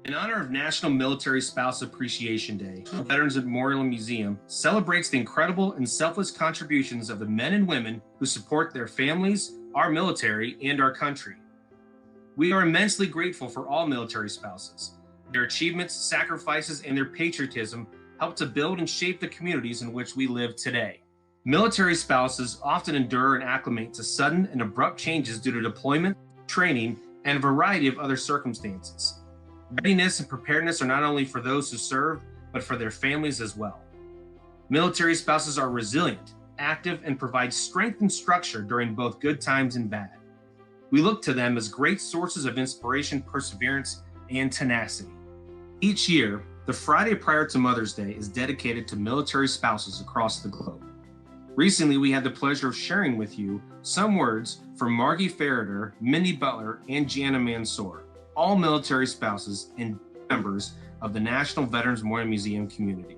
In honor of National Military Spouse Appreciation Day, the Veterans Memorial Museum celebrates the incredible and selfless contributions of the men and women who support their families, our military, and our country. We are immensely grateful for all military spouses. Their achievements, sacrifices, and their patriotism help to build and shape the communities in which we live today. Military spouses often endure and acclimate to sudden and abrupt changes due to deployment, training, and a variety of other circumstances. Readiness and preparedness are not only for those who serve, but for their families as well. Military spouses are resilient, active, and provide strength and structure during both good times and bad. We look to them as great sources of inspiration, perseverance, and tenacity. Each year, the Friday prior to Mother's Day is dedicated to military spouses across the globe. Recently, we had the pleasure of sharing with you some words from Margie Ferriter, Mindy, Butler, and Jana Mansoor, all military spouses and members of the National Veterans Memorial Museum community.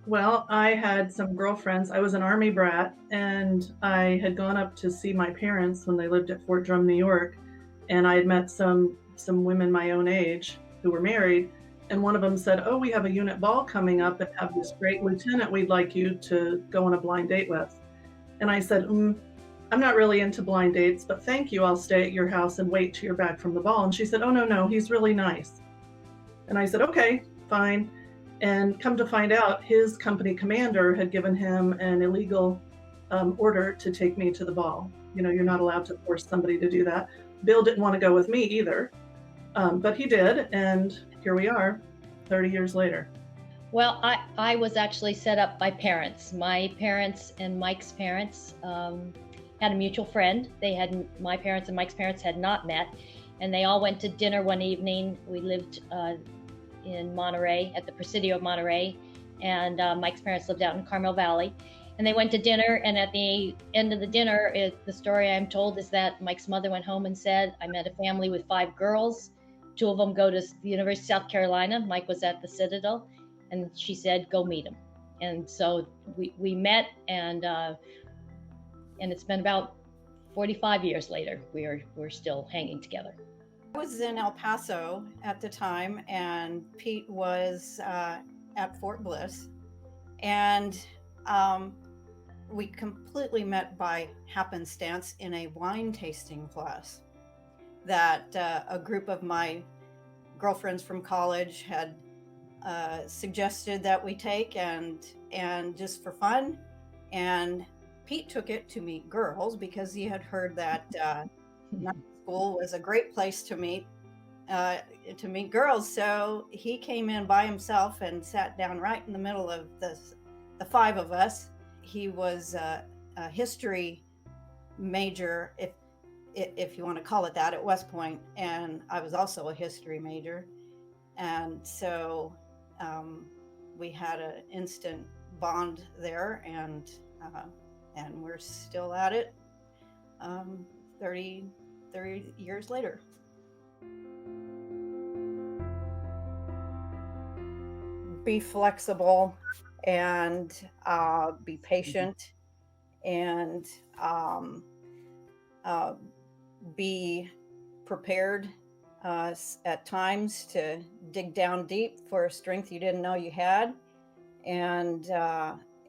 Well, I had some girlfriends. I was an Army brat, and I had gone up to see my parents when they lived at Fort Drum, New York, and I had met some women my own age who were married, and one of them said, "Oh, we have a unit ball coming up and have this great lieutenant we'd like you to go on a blind date with." And I said, "I'm not really into blind dates, but thank you. I'll stay at your house and wait till you're back from the ball." And she said, "Oh, no, he's really nice." And I said, "Okay, fine." And come to find out, his company commander had given him an illegal order to take me to the ball. You know, you're not allowed to force somebody to do that. Bill didn't want to go with me either, but he did. And here we are 30 years later. Well, I was actually set up by parents. My parents and Mike's parents had a mutual friend. My parents and Mike's parents had not met, and they all went to dinner one evening. We lived in Monterey, at the Presidio of Monterey, and Mike's parents lived out in Carmel Valley. And they went to dinner, and at the end of the dinner, the story I'm told is that Mike's mother went home and said, "I met a family with 5 girls. 2 of them go to the University of South Carolina. Mike was at the Citadel." And she said, "Go meet him." And so we met, and it's been about 45 years later. We're still hanging together. I was in El Paso at the time, and Pete was at Fort Bliss, and we completely met by happenstance in a wine tasting class that a group of my girlfriends from college had suggested that we take, and just for fun. And Pete took it to meet girls because he had heard that night school was a great place to meet girls. So he came in by himself and sat down right in the middle of the 5 of us. He was a history major, if you want to call it that, at West Point, and I was also a history major. And so we had an instant bond there, and we're still at it 30 years later. Be flexible and be patient, and be prepared at times to dig down deep for a strength you didn't know you had. And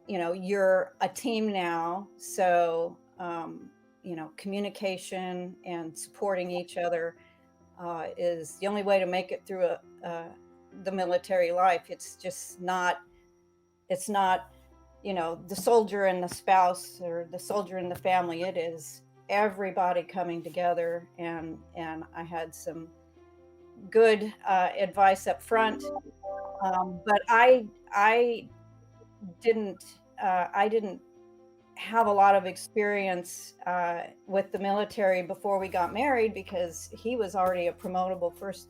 you're a team now, so communication and supporting each other is the only way to make it through the military life. It's not the soldier and the spouse, or the soldier and the family. It is everybody coming together, and I had some good advice up front, but I didn't have a lot of experience with the military before we got married, because he was already a promotable first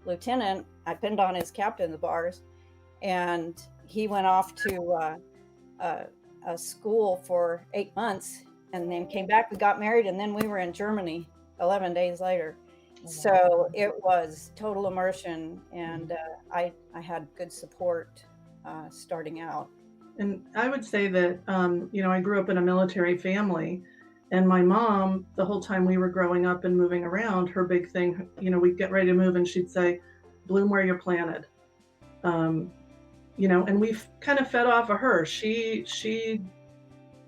lieutenant. I pinned on his captain's bars, and he went off to a school for 8 months, and then came back. We got married, and then we were in Germany 11 days later. So it was total immersion, and I had good support starting out. And I would say that, I grew up in a military family, And my mom, the whole time we were growing up and moving around, her big thing, we'd get ready to move and she'd say, bloom where you're planted. And we've kind of fed off of her.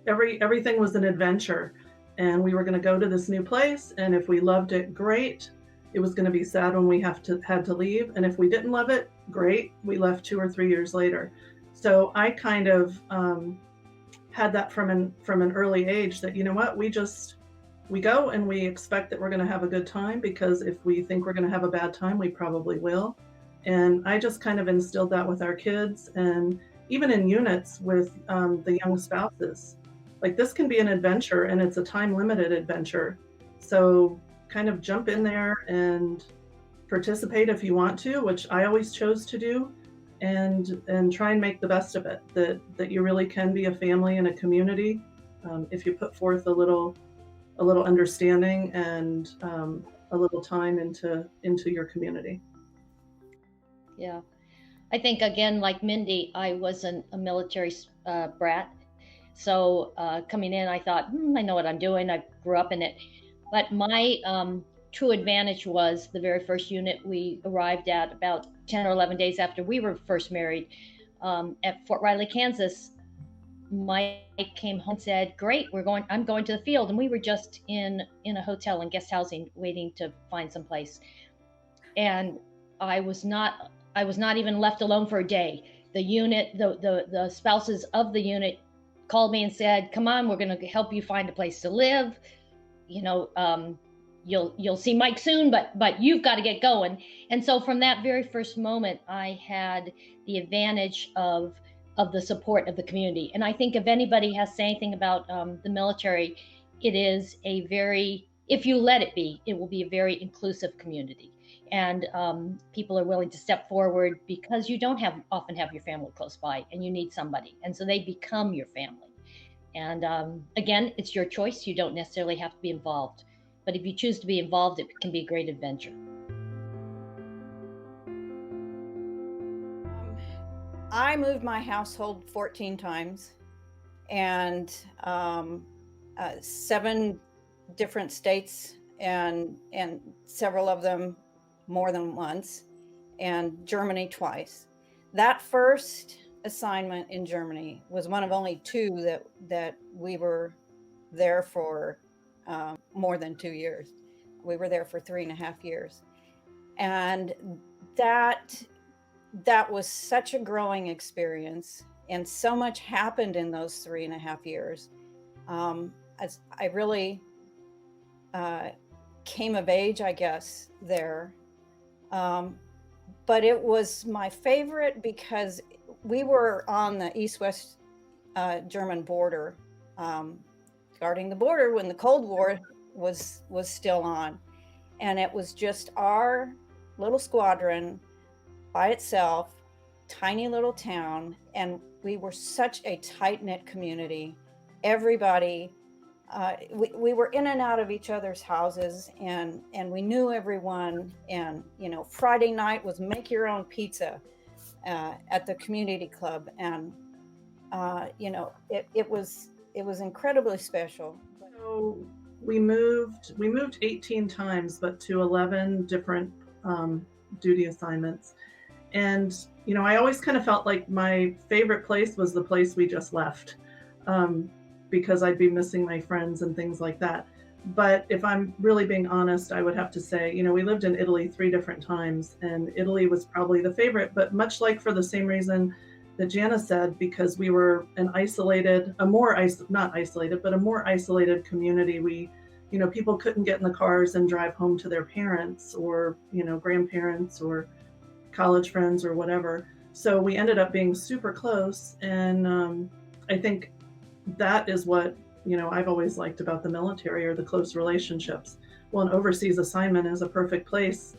Everything was an adventure, and we were going to go to this new place, and if we loved it, great. It was going to be sad when we had to leave, and if we didn't love it, great. We left 2 or 3 years later. So I kind of had that from an early age, that we go and we expect that we're going to have a good time, because if we think we're going to have a bad time, we probably will. And I just kind of instilled that with our kids, and even in units with the young spouses. Like, this can be an adventure, and it's a time-limited adventure. So kind of jump in there and participate if you want to, which I always chose to do, and try and make the best of it. That you really can be a family and a community if you put forth a little understanding and a little time into your community. Yeah. I think, again, like Mindy, I wasn't a military brat. So coming in, I thought, I know what I'm doing. I grew up in it. But my true advantage was the very first unit we arrived at about 10 or 11 days after we were first married at Fort Riley, Kansas. Mike came home and said, great, I'm going to the field. And we were just in a hotel and guest housing waiting to find some place. And I was not even left alone for a day. The unit, the spouses of the unit called me and said, come on, we're going to help you find a place to live. You'll see Mike soon, but you've got to get going. And so from that very first moment, I had the advantage of the support of the community. And I think if anybody has to say anything about the military, it is if you let it be, it will be a very inclusive community. And people are willing to step forward, because you don't often have your family close by, and you need somebody. And so they become your family. And again, it's your choice. You don't necessarily have to be involved. But if you choose to be involved, it can be a great adventure. I moved my household 14 times, and 7 different states, and several of them more than once, and Germany twice. That first assignment in Germany was one of only 2 that we were there for more than 2 years. We were there for 3.5 years. And that was such a growing experience, and so much happened in those 3.5 years. As I really came of age, I guess, there. But it was my favorite because we were on the East-West German border, guarding the border when the Cold War was still on. And it was just our little squadron by itself, tiny little town. And we were such a tight-knit community. Everybody, we were in and out of each other's houses, and we knew everyone. And Friday night was make your own pizza at the community club, and it was incredibly special. So we moved 18 times, but to 11 different duty assignments. And I always kind of felt like my favorite place was the place we just left. Because I'd be missing my friends and things like that. But if I'm really being honest, I would have to say, we lived in Italy 3 different times, and Italy was probably the favorite, but much like for the same reason that Jana said, because we were a more isolated community. We, people couldn't get in the cars and drive home to their parents or, grandparents or college friends or whatever. So we ended up being super close. And I think that is what, I've always liked about the military, or the close relationships. Well, an overseas assignment is a perfect place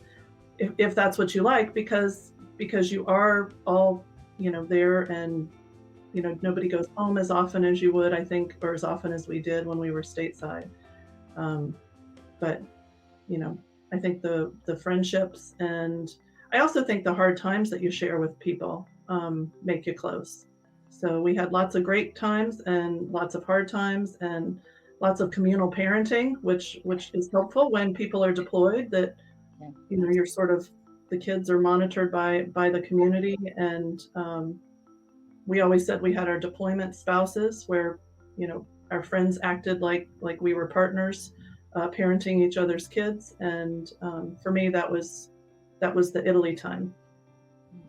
if that's what you like, because you are all, there, and, nobody goes home as often as you would, I think, or as often as we did when we were stateside. But, I think the friendships, and I also think the hard times that you share with people make you close. So we had lots of great times and lots of hard times, and lots of communal parenting, which is helpful when people are deployed, that, you're sort of, the kids are monitored by the community. And we always said we had our deployment spouses where, our friends acted like we were partners, parenting each other's kids. And for me, that was the Italy time.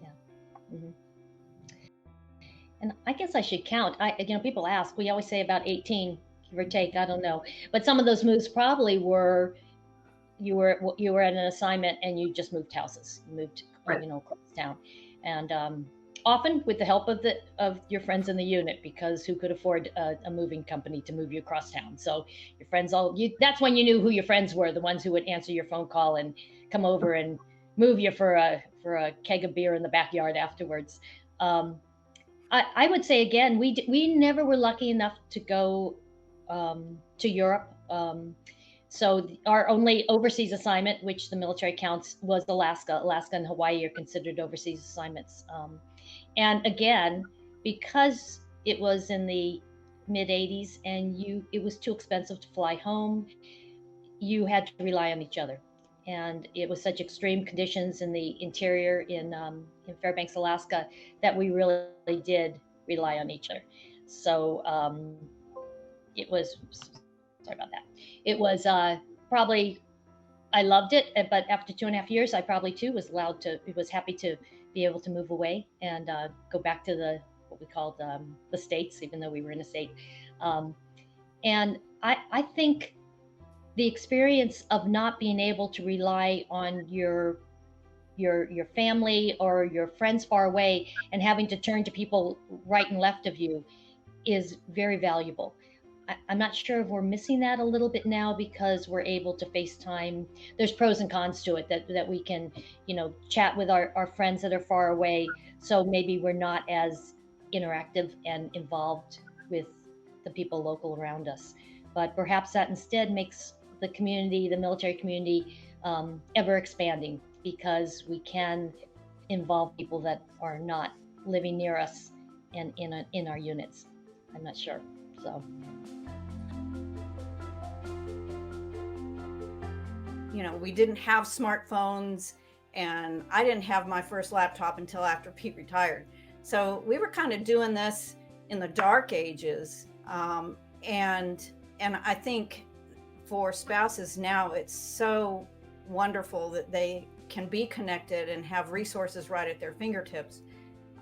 Yeah. Mm-hmm. And I guess I should count. People ask, we always say about 18, give or take, I don't know. But some of those moves probably were, you were at an assignment and you just moved houses. You moved, right, across town. And often with the help of your friends in the unit, because who could afford a moving company to move you across town? So your friends that's when you knew who your friends were, the ones who would answer your phone call and come over and move you for a keg of beer in the backyard afterwards. I would say again, we never were lucky enough to go to Europe. So our only overseas assignment, which the military counts, was Alaska. Alaska and Hawaii are considered overseas assignments. And again, because it was in the mid 80s and it was too expensive to fly home, you had to rely on each other. And it was such extreme conditions in the interior in Fairbanks, Alaska, that we really did rely on each other. So it was, sorry about that. It was probably, I loved it, but after 2.5 years, I probably too was happy to be able to move away and go back to what we called the States, even though we were in a state. And I think the experience of not being able to rely on your family or your friends far away and having to turn to people right and left of you is very valuable. I'm not sure if we're missing that a little bit now, because we're able to FaceTime. There's pros and cons to it, that we can, chat with our friends that are far away. So maybe we're not as interactive and involved with the people local around us. But perhaps that instead makes the military community, ever expanding, because we can involve people that are not living near us and in our units. I'm not sure. So. We didn't have smartphones, and I didn't have my first laptop until after Pete retired. So we were kind of doing this in the dark ages. And I think for spouses now, it's so wonderful that they can be connected and have resources right at their fingertips.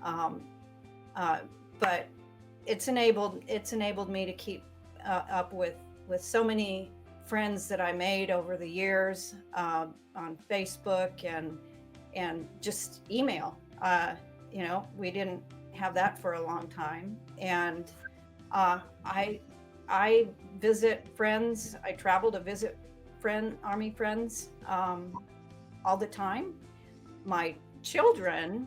But it's enabled me to keep up with so many friends that I made over the years, on Facebook and just email. We didn't have that for a long time. And I visit friends. I travel to visit Army friends all the time. My children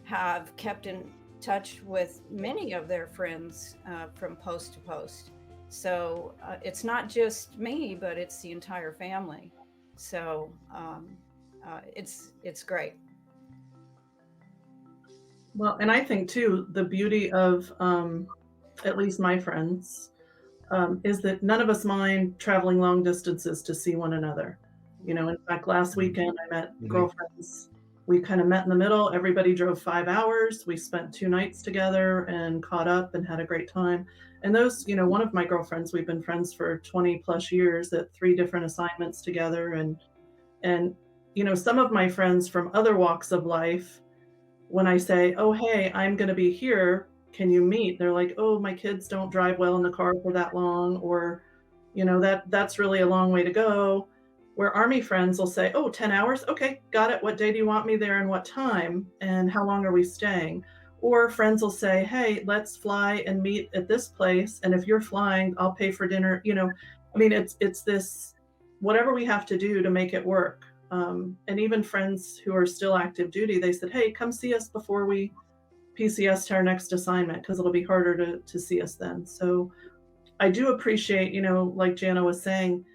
have kept in touch with many of their friends from post to post. So it's not just me, but it's the entire family. So it's great. Well, and I think too, the beauty of at least my friends is that none of us mind traveling long distances to see one another. In fact, last weekend I met girlfriends. We kind of met in the middle. Everybody drove 5 hours. We spent 2 nights together and caught up and had a great time. And those, one of my girlfriends, we've been friends for 20 plus years at 3 different assignments together. And some of my friends from other walks of life, when I say, oh, hey, I'm going to be here, can you meet? They're like, oh, my kids don't drive well in the car for that long, or, that's really a long way to go. Where Army friends will say, oh, 10 hours? Okay, got it. What day do you want me there and what time? And how long are we staying? Or friends will say, hey, let's fly and meet at this place. And if you're flying, I'll pay for dinner. It's this, whatever we have to do to make it work. And even friends who are still active duty, they said, hey, come see us before we PCS to our next assignment, because it'll be harder to see us then. So I do appreciate, like Jana was saying,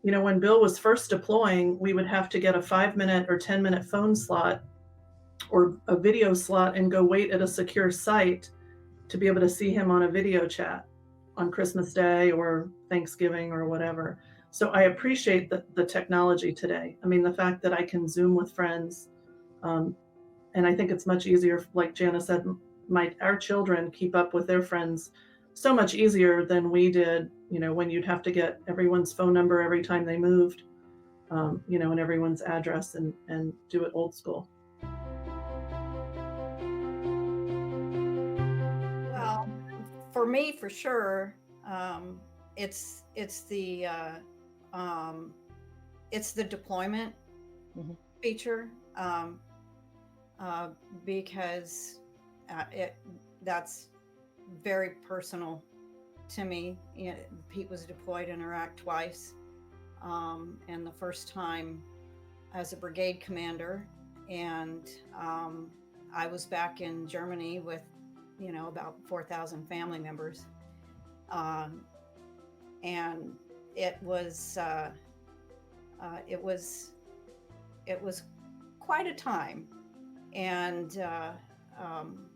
when Bill was first deploying, we would have to get a 5-minute or 10-minute phone slot or a video slot and go wait at a secure site to be able to see him on a video chat. on Christmas Day or Thanksgiving or whatever. So I appreciate the technology today. I mean, the fact that I can Zoom with friends, um, and I think it's much easier. Like Jana said, our children keep up with their friends so much easier than we did. You know, when you'd have to get everyone's phone number every time they moved, you know, and everyone's address and do it old school. Well, for me, for sure, it's um, it's the deployment Mhm. feature, because that's very personal to me. You know, Pete was deployed in Iraq twice, and the first time as a brigade commander, and I was back in Germany with, you know, about 4,000 family members, um, and it was it was it was quite a time, and um,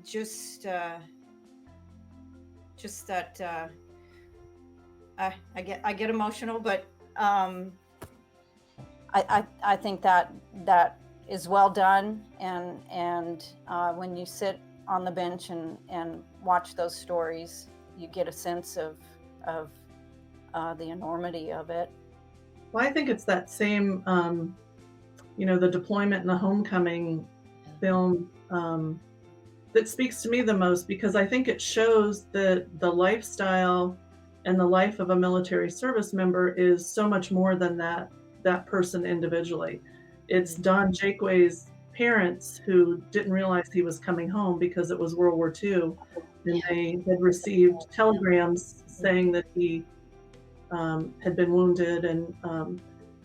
just just that I get emotional, but I think that is well done, and when you sit on the bench and watch those stories, you get a sense of the enormity of it. Well, I think it's that same, you know, the deployment and the homecoming film that speaks to me the most, because I think it shows that the lifestyle and the life of a military service member is so much more than that person individually. It's Don Jakeway's parents who didn't realize he was coming home because it was World War II, and they had received telegrams saying that he had been wounded, and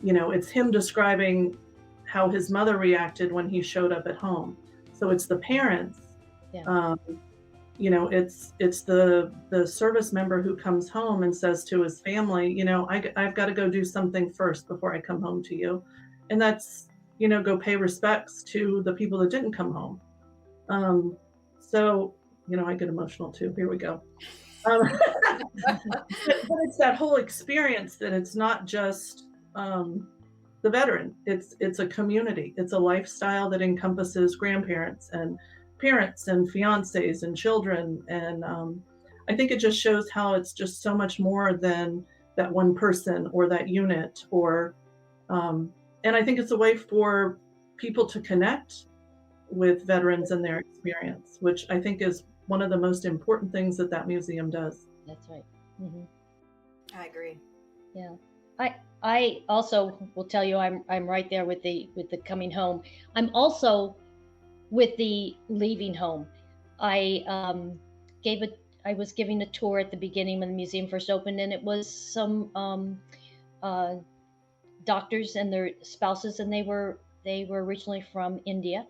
you know, it's him describing how his mother reacted when he showed up at home. So it's the parents. Yeah. You know, it's the service member who comes home and says to his family, you know, I've got to go do something first before I come home to you, and that's, you know, go pay respects to the people that didn't come home. So, you know, I get emotional too. Here we go. But it's that whole experience that it's not just the veteran. It's a community. It's a lifestyle that encompasses grandparents and parents and fiancés and children. And I think it just shows how it's just so much more than that one person or that unit. Or and I think it's a way for people to connect with veterans and their experience, which I think is one of the most important things that museum does. That's right. Mm-hmm. I agree. Yeah. I also will tell you I'm right there with the coming home. I'm also with the leaving home. I I was giving a tour at the beginning when the museum first opened, and it was some uh, doctors and their spouses, and they were originally from India,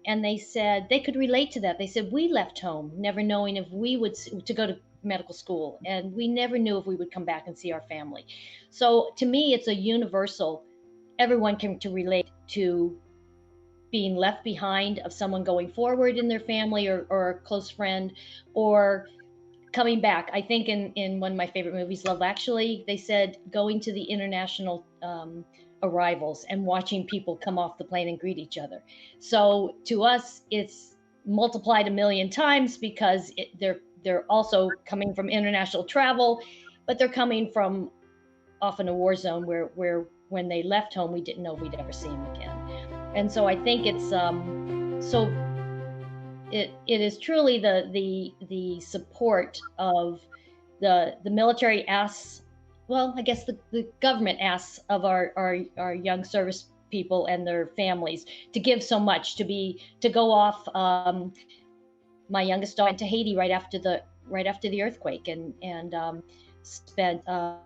and they said they could relate to that. They said we left home never knowing if we would to go to medical school, and we never knew if we would come back and see our family. So to me, it's a universal. Everyone can to relate to being left behind, of someone going forward in their family, or a close friend, or coming back. I think in one of my favorite movies, Love Actually, they said going to the international arrivals and watching people come off the plane and greet each other. So to us, it's multiplied a million times, because they're also coming from international travel, but they're coming from often a war zone where when they left home, we didn't know we'd ever see them again. And so I think it's so it is truly the support of the military asks, well, I guess the government asks of our young service people and their families to give so much, to go off. My youngest daughter went to Haiti right after the earthquake, and spent a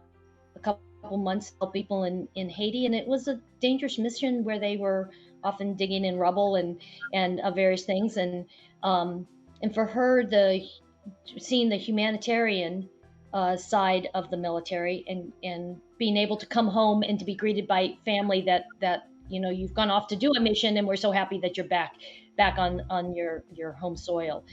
couple months help people in Haiti, and it was a dangerous mission where they were often digging in rubble and various things, and for her, seeing the humanitarian side of the military, and being able to come home and to be greeted by family that you know, you've gone off to do a mission, and we're so happy that you're back on your home soil.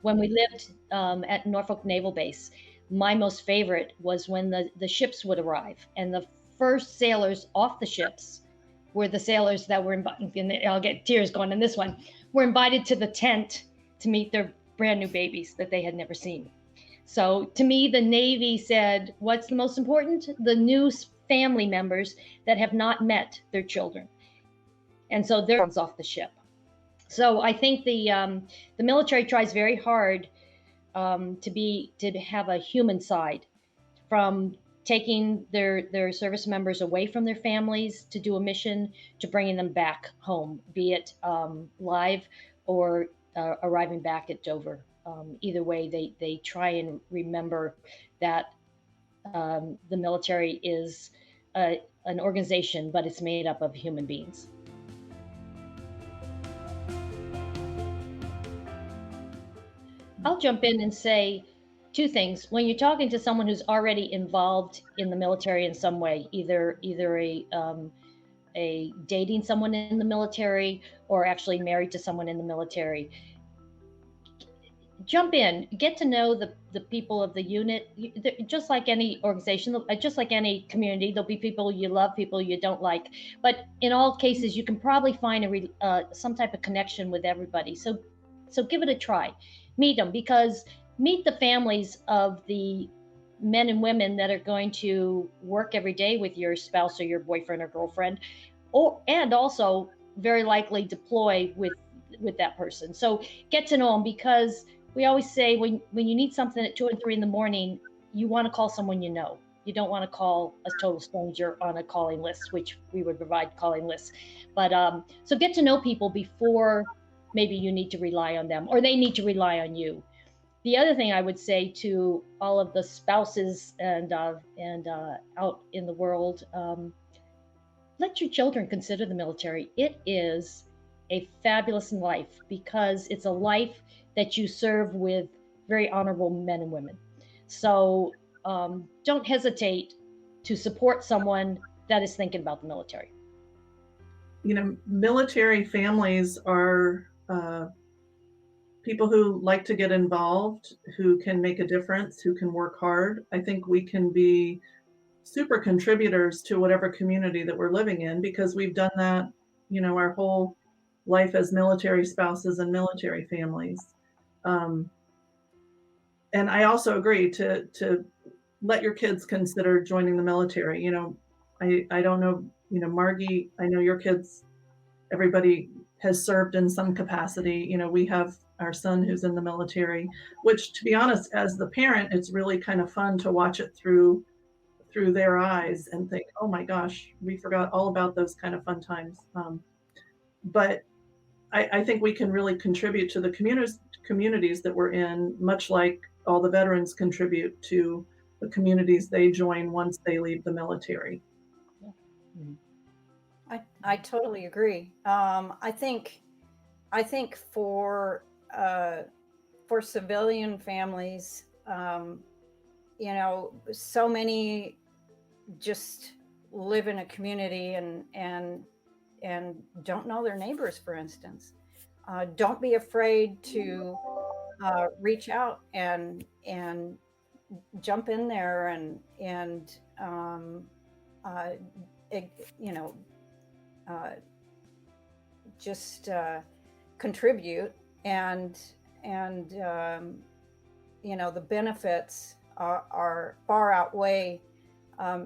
When we lived at Norfolk Naval Base, my most favorite was when the ships would arrive, and the first sailors off the ships were the sailors that were invited, and I'll get tears going in this one, were invited to the tent to meet their brand new babies that they had never seen. So to me, the Navy said, what's the most important? The new family members that have not met their children. And so they're off the ship. So I think the military tries very hard to have a human side, from taking their service members away from their families to do a mission, to bringing them back home, be it live or arriving back at Dover. Either way, they try and remember that the military is an organization, but it's made up of human beings. I'll jump in and say two things. When you're talking to someone who's already involved in the military in some way, either a dating someone in the military or actually married to someone in the military, jump in, get to know the people of the unit. Just like any organization, just like any community, there'll be people you love, people you don't like, but in all cases you can probably find some type of connection with everybody. So give it a try. Meet them, because meet the families of the men and women that are going to work every day with your spouse or your boyfriend or girlfriend, and also very likely deploy with that person. So get to know them, because we always say when you need something at 2 and 3 in the morning, you want to call someone you know. You don't want to call a total stranger on a calling list, which we would provide calling lists. But so get to know people before maybe you need to rely on them or they need to rely on you. The other thing I would say to all of the spouses and out in the world, let your children consider the military. It is a fabulous life, because it's a life that you serve with very honorable men and women. So don't hesitate to support someone that is thinking about the military. Military families are people who like to get involved, who can make a difference, who can work hard. I think we can be super contributors to whatever community that we're living in, because we've done that, our whole life as military spouses and military families. And I also agree to let your kids consider joining the military. I don't know, Margie, I know your kids, everybody has served in some capacity. We have our son who's in the military, which, to be honest, as the parent, it's really kind of fun to watch it through their eyes and think, oh my gosh, we forgot all about those kind of fun times. But I think we can really contribute to the communities that we're in, much like all the veterans contribute to the communities they join once they leave the military. I totally agree. I think for civilian families, so many just live in a community and don't know their neighbors, for instance. Don't be afraid to reach out and jump in there and just contribute, and the benefits are far outweigh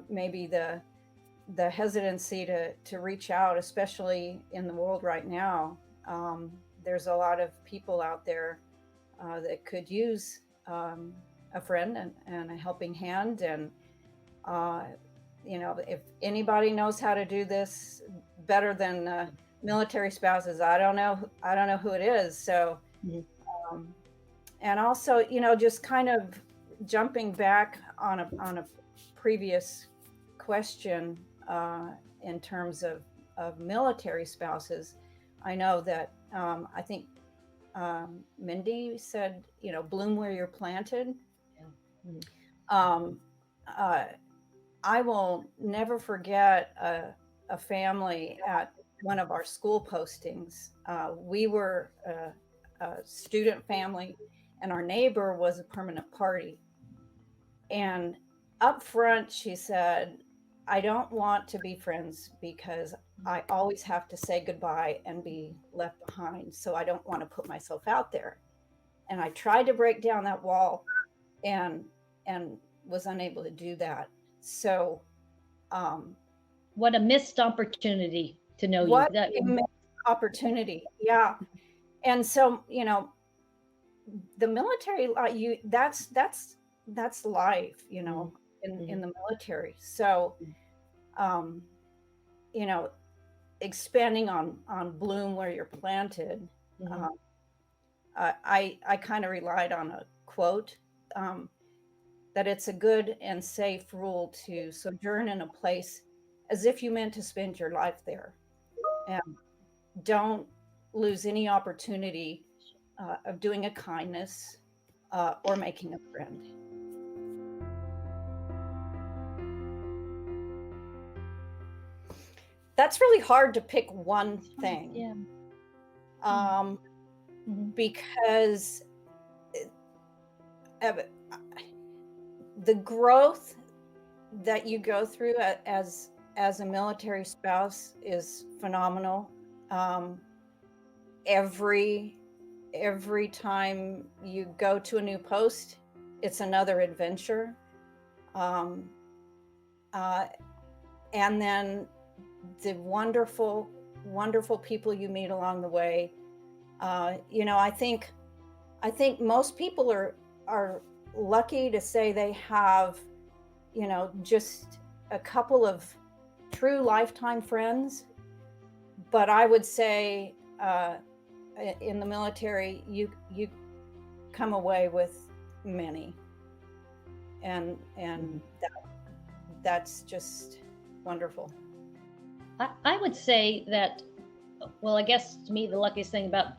maybe the hesitancy to reach out, especially in the world right now. There's a lot of people out there that could use a friend and a helping hand. And if anybody knows how to do this better than military spouses, I don't know who it is. So, and also, just kind of jumping back on a previous question in terms of military spouses, I know that I think Mindy said, bloom where you're planted. I will never forget a family at one of our school postings. We were a student family, and our neighbor was a permanent party. And up front, she said, I don't want to be friends because I always have to say goodbye and be left behind. So I don't want to put myself out there. And I tried to break down that wall and was unable to do that. So what a missed opportunity to know you. What a missed opportunity. Yeah. And so, you know, the military, that's life, you know, in the military. So, you know, expanding on bloom where you're planted. I kind of relied on a quote that it's a good and safe rule to sojourn in a place as if you meant to spend your life there, and don't lose any opportunity of doing a kindness or making a friend. That's really hard to pick one thing. Yeah. Because the growth that you go through as a military spouse is phenomenal. Every time you go to a new post, it's another adventure. And then the wonderful people you meet along the way. You know, I think most people are lucky to say they have, you know, just a couple of true lifetime friends. But I would say in the military, you come away with many, and that's just wonderful. I would say that, well, I guess to me, the luckiest thing about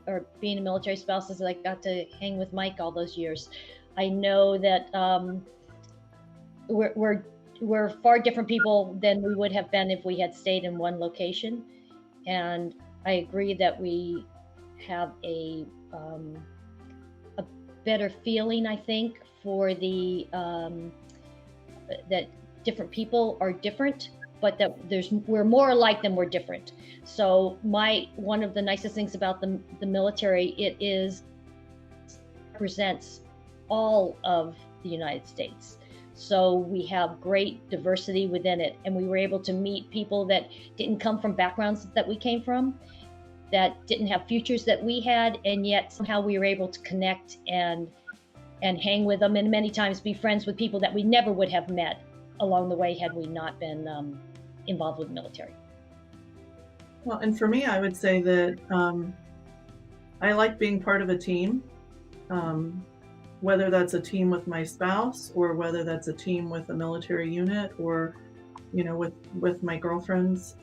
or being a military spouse is that I got to hang with Mike all those years. I know that we're far different people than we would have been if we had stayed in one location. And I agree that we have a better feeling, I think, for the that different people are different, but that we're more alike than we're different. So one of the nicest things about the military, it represents all of the United States. So we have great diversity within it, and we were able to meet people that didn't come from backgrounds that we came from, that didn't have futures that we had, and yet somehow we were able to connect and hang with them, and many times be friends with people that we never would have met along the way had we not been involved with the military. Well, and for me, I would say that I like being part of a team, whether that's a team with my spouse or whether that's a team with a military unit or, you know, with my girlfriends.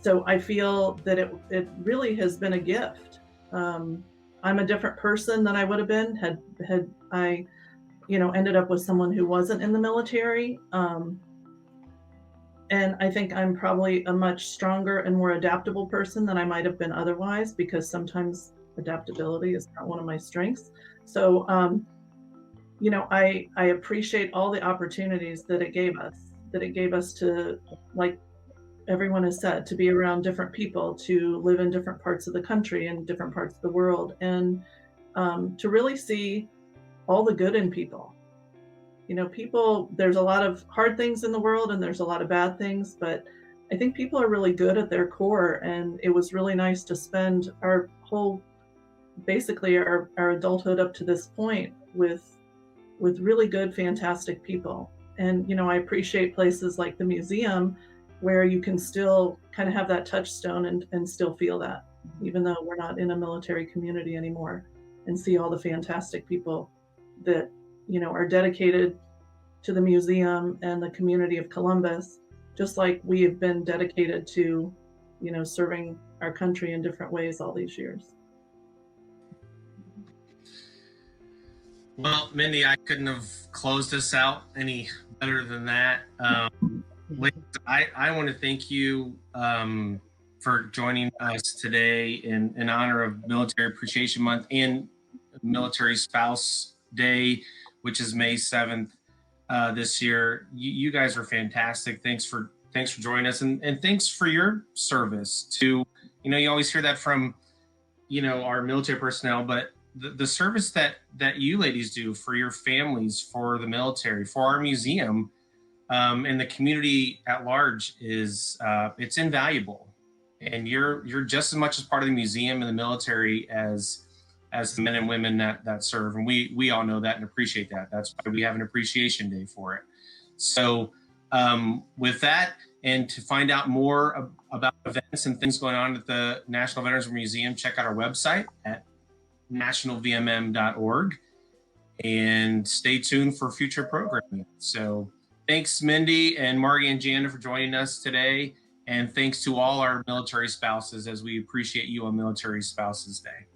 So I feel that it really has been a gift. I'm a different person than I would have been had I, you know, ended up with someone who wasn't in the military. And I think I'm probably a much stronger and more adaptable person than I might have been otherwise, because sometimes adaptability is not one of my strengths. So, you know, I appreciate all the opportunities that it gave us to, like everyone has said, to be around different people, to live in different parts of the country and different parts of the world, and to really see all the good in people. You know, there's a lot of hard things in the world and there's a lot of bad things, but I think people are really good at their core. And it was really nice to spend our adulthood up to this point with really good, fantastic people. And, you know, I appreciate places like the museum where you can still kind of have that touchstone and still feel that, even though we're not in a military community anymore, and see all the fantastic people that, you know, are dedicated to the museum and the community of Columbus, just like we have been dedicated to, you know, serving our country in different ways all these years. Well, Mindy, I couldn't have closed this out any better than that. I want to thank you for joining us today in honor of Military Appreciation Month, and Military Spouse Day, which is May 7th this year. You guys are fantastic. Thanks for joining us, and thanks for your service to, you always hear that from, our military personnel, but the service that you ladies do for your families, for the military, for our museum, and the community at large is it's invaluable. And you're just as much as part of the museum and the military as the men and women that serve. And we all know that and appreciate that. That's why we have an appreciation day for it. So with that, and to find out more about events and things going on at the National Veterans Museum, check out our website at nationalvmm.org and stay tuned for future programming. So thanks, Mindy and Margie and Jana, for joining us today. And thanks to all our military spouses, as we appreciate you on Military Spouses Day.